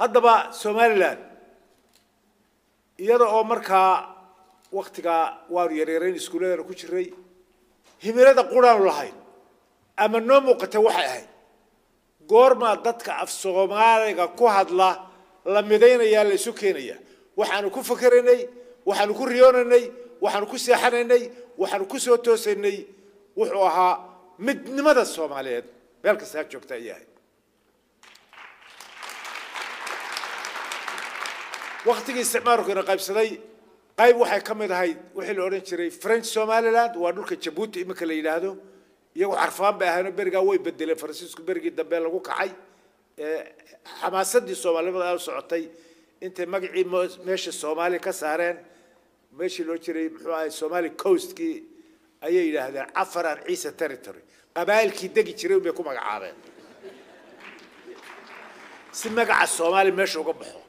هذا بقى سوماليلاند iyada oo markaa waqtiga waar yareereen iskuulada ku jiray himilada quraan lahayn ama noo muuqata waxay ahayd goorma dadka af Soomaaliga ku hadla la mideynaya la isu keenaya waxaanu ku fakaraynay waxaanu ku riyoonay waxaanu ku seexanaynay waxaanu ku soo toosaynay wuxuu ahaa midnimada Soomaaliyeed meel kasta joogta yahay waqtiga isticmaalku inay qaybsaday qayb waxay ka mid ahayd wixii la oran jiray French Somaliland waa dhulka Djibouti imika la yiraahdo iyagu carfaan bay ahayn beriga way bedeleen Faransiisku berigii dambe lagu kacay xamaasadii Soomaalida ay socotay intay magacii meesha Soomaali ka saareen meeshii loo jiray muxuu ahay Somali coast-ki ayay yiraahdeen Afar Ciise territory qabaa'ilkii degi jiray bay ku magacaabeen si magaca Soomaali meesha uga baxo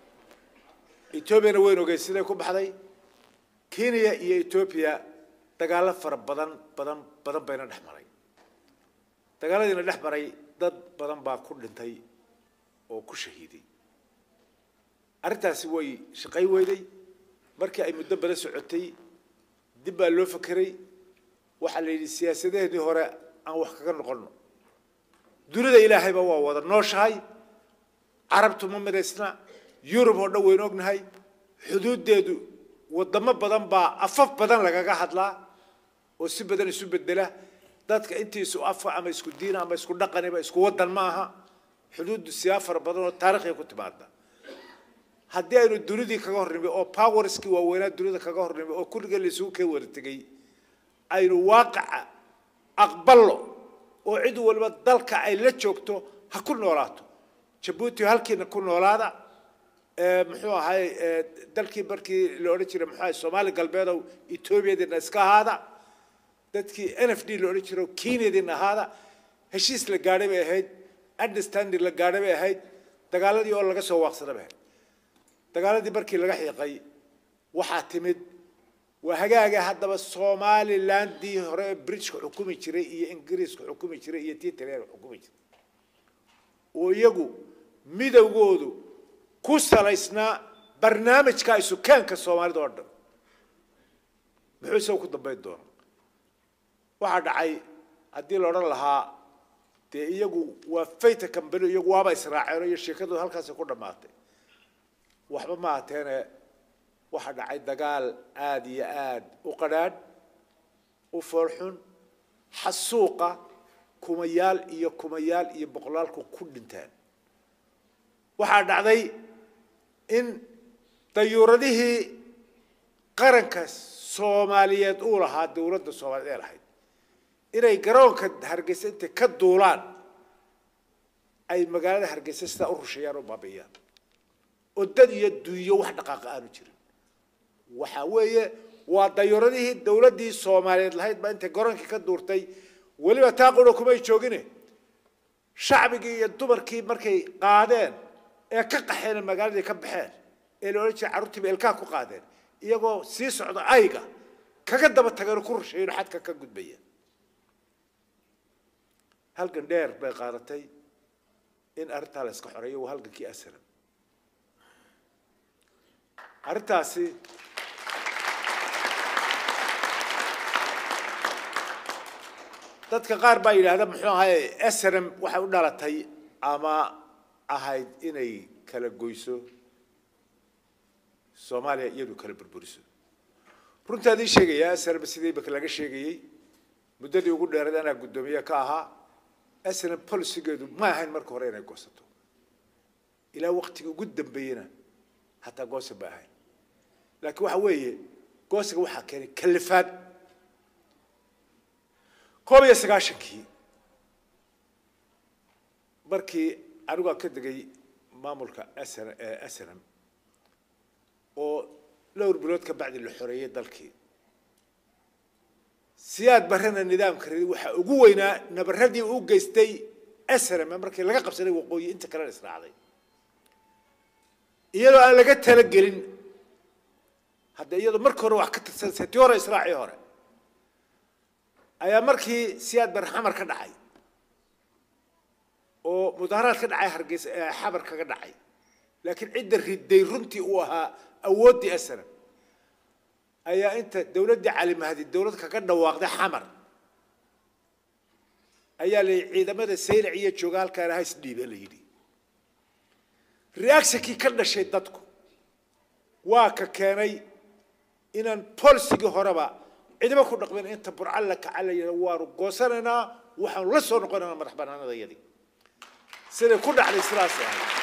Ethiopia weyn oo geesiday ku baxday Kenya iyo Ethiopia dagaal fara badan bayna dhaxmaray dagaaladina dhaxmaray dad badan baa ku dhintay oo ku shahiiday arintaasi way shaqay weyday markii ay muddo badan socotay dib baa loo fakiray waxa la yiri siyaasadeedii hore aan wax kaga noqono dunida Ilaahay baa waa wada nooshahay Arabtu ma midaysna Europe oo dhaweyn ognahay xuduudeedu wadamo badan baa afaf badan lagaga hadlaa oo si badan isu bedela dadka intiisu afa ama isku diin ama isku dhaqaniba isku wadan ma aha xuduud siyaafar badan oo taariikhi ku timaada haddii aynu dunidii kaga hornimay oo powerski waa weynaa dunida kaga hornimay oo kulliga la isugu keen wartagay aynu waaqaca aqballo oo cid walba dalka ay la joogto ha ku noolaato Djibouti halkiina ku noolaada muxuu ahay dalkii barkii la oran jiray muxuu ahay Soomaali galbeed oo Ethiopia iska ahaada dadkii NFD la oran jiray Kenya ahaada heshiis la gaaray bay ahayd understanding la gaaray bay ahayd dagaaladii oo laga soo waaqsaday dagaaladii barkii laga xiiqay waxa timid waa hagaaga haddaba Somalilandii hore British xukumi jiray iyo Ingiriisku xukumi jiray iyo Tii xukumi jiray oo iyagu midowgoodu ku salaysna barnaamijka isu keenka Soomaalida oo dhan muxuu soo ku dambeyn doona waxa dhacay hadii la oran lahaa de iyagu waa fayta company iyagu waaba israaceen iyo shirkadu halkaas ku dhamaatay waxba ma ateene waxa dhacay dagaal aad iyo aad u qadhaadh u farxun xasuuqa kumayaal iyo boqolaal ku dhintaan waxa dhacday in dayuuradihii qaranka Soomaaliyeed uu lahaa dawladda Soomaaliyeed lahayd inay garoonka Hargeysa inta ka duulaan ay magaalada Hargeysa sida u rusheeyaan oo baabi'iyaan oo dad iyo duuyo wax dhaqaaq aanu jirin waxa weeye waa dayuuradihii dawladdii Soomaaliyeed lahayd ba inta garoonka ka duurtay waliba taaqoon kuma joogine shacbigii iyo dumarkii markay qaadeen ee ka qaxeen magaalada ka baxeen ee loo jeeday carruurtii beelka ku qaadeen iyagoo sii socdo ayga kaga daba tagay ku rusheeyay xadka ka gudbaya halkan dheer bay qaadatay in arrinta la iska xoreeyo halkii aslan arrintaasi dadka qaar baa yiraahdaan muxuu ahay SRM waxa u dhalatay ama ahayd inay kala goyso Soomaaliya iyadu kala burburiso runtaadii sheegaya SRM sidii ba laga sheegayay muddadii ugu dheerayd ana gudoomiye ka ahaa SRM policy-geedu ma ahayn marka hore inay goosato ilaa waqtiga ugu dambeeyana hatta goosa ba ahayn laakiin waxa weeye goosiga waxa keenay kalifaad koobiya sagaashankii markii anigu ka degay maamulka SNM oo lowr bilood ka bacdi la xoreeyay dalkii siyaad barana nidaamka waxa ugu weynaa nabaradii uu geystay SNM markii laga qabsaday waqooyi inta kale israacday iyadoo aan laga tala gelin hadda iyadoo markii hore wax ka tirsan tii hore israaci hore ayaa markii siyaad bar xamar ka dhacay oo mudaharaad ka dhacay Hargeysa xabar kaga dhacay لكن عند الردي رنتي وها أودي أسرة أي أنت دولة دي علم هذه الدولة كأنه واقع حمر أي اللي إذا ماذا سير عية شغال كان هاي سديد اللي يدي رياكسكي كنا شيء ضدكم وككاني إن بوليسي هربا إذا ما كنا قبل أنت برعلك على يوار وقصرنا وحن لسه نقولنا مرحبا أنا ضيدي سنة كنا على السلاسة يعني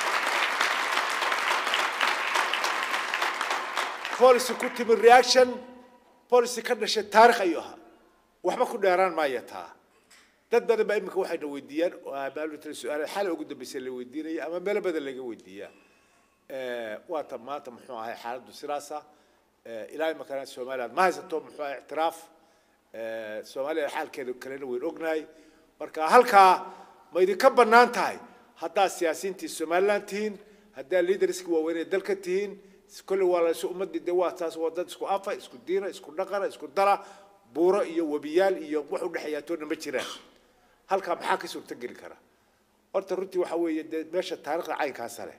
بوليسي كنت من رياكشن بوليسي كنا شيء تاريخ أيها وحما كنا يران ما يتها تدبر بأمك واحد ويديان وقالوا السؤال الحالة وقد بيصير ويديان أما بلا بدل اللي ويديان واتم محوها هاي حالة السلاسة إلى مكان الصومالية ما هزتهم محوها اعتراف الصومالية الحال كانوا ويرقناي مركا هلكا ما يدكبر نانتاي حتى السياسيين تي الصوماليين تين هدا الليدرز كوين دلك تين كل ولا سو مد الدوات تاس ودد اسكو افا اسكو ديره اسكو دقره اسكو دلا بورا iyo wabiyaal iyo wuxuu dhaxayatoona ma jiraan halka maxaa ka suurta gali kara horta runtii waxa weeye meesha taariikhda caynkaas leh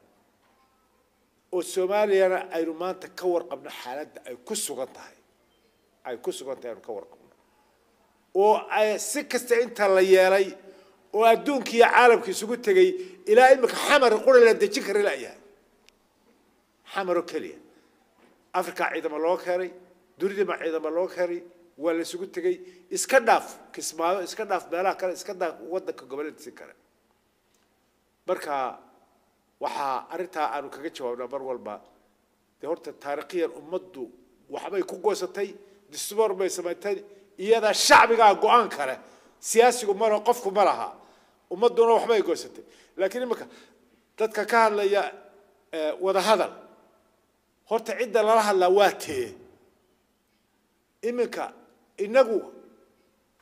oo Soomaaliya ay maanta ka warqabna xaaladda ay ku sugan tahay ka warqabna oo ay si kasta inta la yeelay oo adduunka iyo caalamka isugu tagay ilaa imika xamar qura la dejin kara ilaa حمرو كليا أفريقيا عندما لو كاري دوري ما عندما لو كاري ولا سكوت تجي إسكنداف كسماه إسكنداف بلا كار إسكنداف ودك قبل تسكر بركة وحا أرتها أنو كجتش ونبر والبا تهورت التاريخية أمضوا وحبي كوجوستي دستور بيسمعتني إذا الشعب قاعد قوان كره سياسي ومرة قفكم مرها أمضوا وحبي كوجوستي لكن إمك تتكهل لي وده هذا horta cidda lala hadlaa waa tee iminka inagu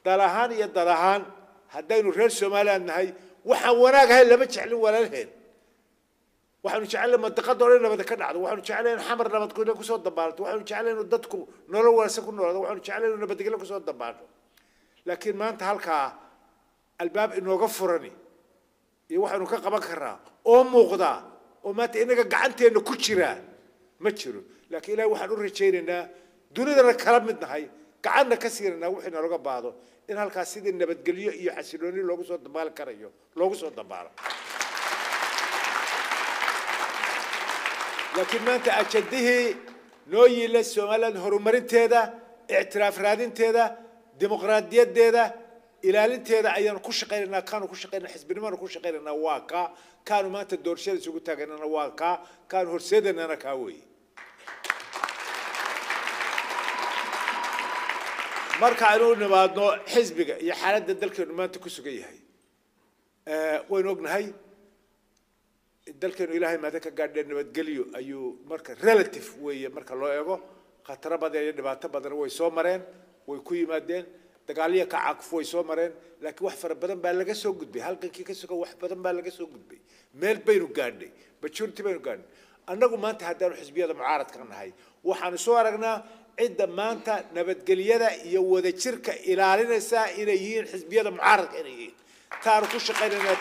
dal ahaan iyo dal ahaan haddaynu reer Soomaaliland nahay waxaan wanaagahay lama jeclin walaalheen waxaanu jecelahay madaqada oo nabad ka dhacdo waxaanu jecelahay xamar nabad ku soo dabaalto waxaanu jecelahay dadku nolol wanaagsan ku noolaado waxaanu jecelahay nabadgelyo ku soo dabaalto laakiin maanta halkaa albaab inooga furani iyo waxaanu ka qaban karaa oo muuqda oo maanta inaga gacanteena ku jira ما تشرو لكن إلى واحد ورجينا دوننا كلام مدناهاي كأننا كثيرنا وإحنا لقى بعضه إن هالكاسيد النبت قليو يحسلوني لوجو صوت دبال كريو لوجو صوت دبال لكن ما أنت أشده نوي للسومالان هرمرين تهذا اعتراف رادين تهذا ديمقراطية تهذا إلى أن تهذا أيام كل شقينا كانوا كل شقينا حزبنا ما كل شقينا واقع كانوا ما تدور شيء سوق تاجنا واقع كانوا هرسدنا أنا كاوي marka aanu nimaadno xisbiga iyo xaaladda dalkeenu maanta ku sugay yahay waynu ognahay dalkeenu ilaahay maanta ka gaadhay nabadgelyo ayuu marka relative weeye marka loo eego khataro badan iyo dhibaato badan way soo mareen way ku yimaadeen dagaalyo ka caqf way soo mareen laakiin wax fara badan baa laga soo gudbay halkankii ka sugan wax badan baa laga soo gudbay meel baynu gaadhay majority baynu gaadhay annagu maanta haddaanu xisbiyada mucaaradka nahay waxaanu soo aragnaa عند مانتا نبت قليدا يوذا شركة إلى لنا إليين حزبية معارض إليين تاركوا شقينا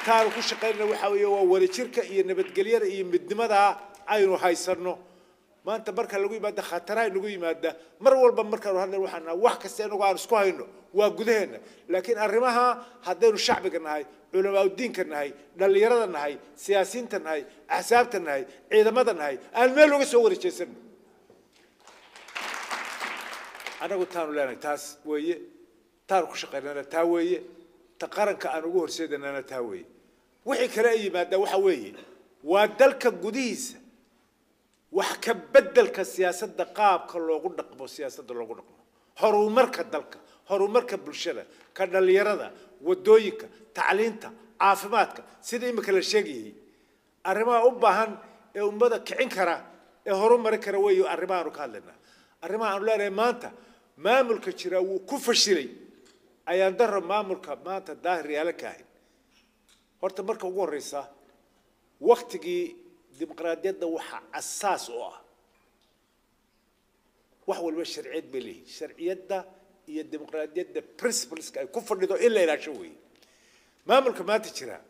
تاركوا شقينا وحوي وذا شركة نبت قليدا يمد ماذا عينو هايسرنو ما أنت بركة لقوي مادة خطراي لقوي مادة مرة والبا مركة هذا وحنا وحكة سينو قارن سكوهينو وجودهن لكن الرماها هذين الشعب كنهاي علماء الدين كنهاي اللي يرد النهاي سياسيين كنهاي أحزاب كنهاي عدمات النهاي المال هو يسوي شيء سن أنا قلت له لأن تاس ويا تارك شقينا تاوي تقارن كأنه جور سيدنا تاوي وحي كرأي مادة وحوي ودلك الجديس وحكبدل كسياسة دقاب كله قلنا قبل سياسة الله قلنا هرومرك الدلك هرومرك بالشلة كان اللي يرده ودويك تعلينته عافماتك سيدي مكان الشيء الرما أبهن أمبدا كعنكرة هرومرك روي الرما ركالنا الرما أقول له مانتا ما ملك شراء وكف شري أيام در ما ملك مانتا داهري على كاهن هرت مرك ورثة وقتي ديمقراطية ده وح أساس وحول الشرعية بليه الشرعية ده هي الديمقراطية ده principles كفر لده إلا إلى شوي ما ملك ما تشرى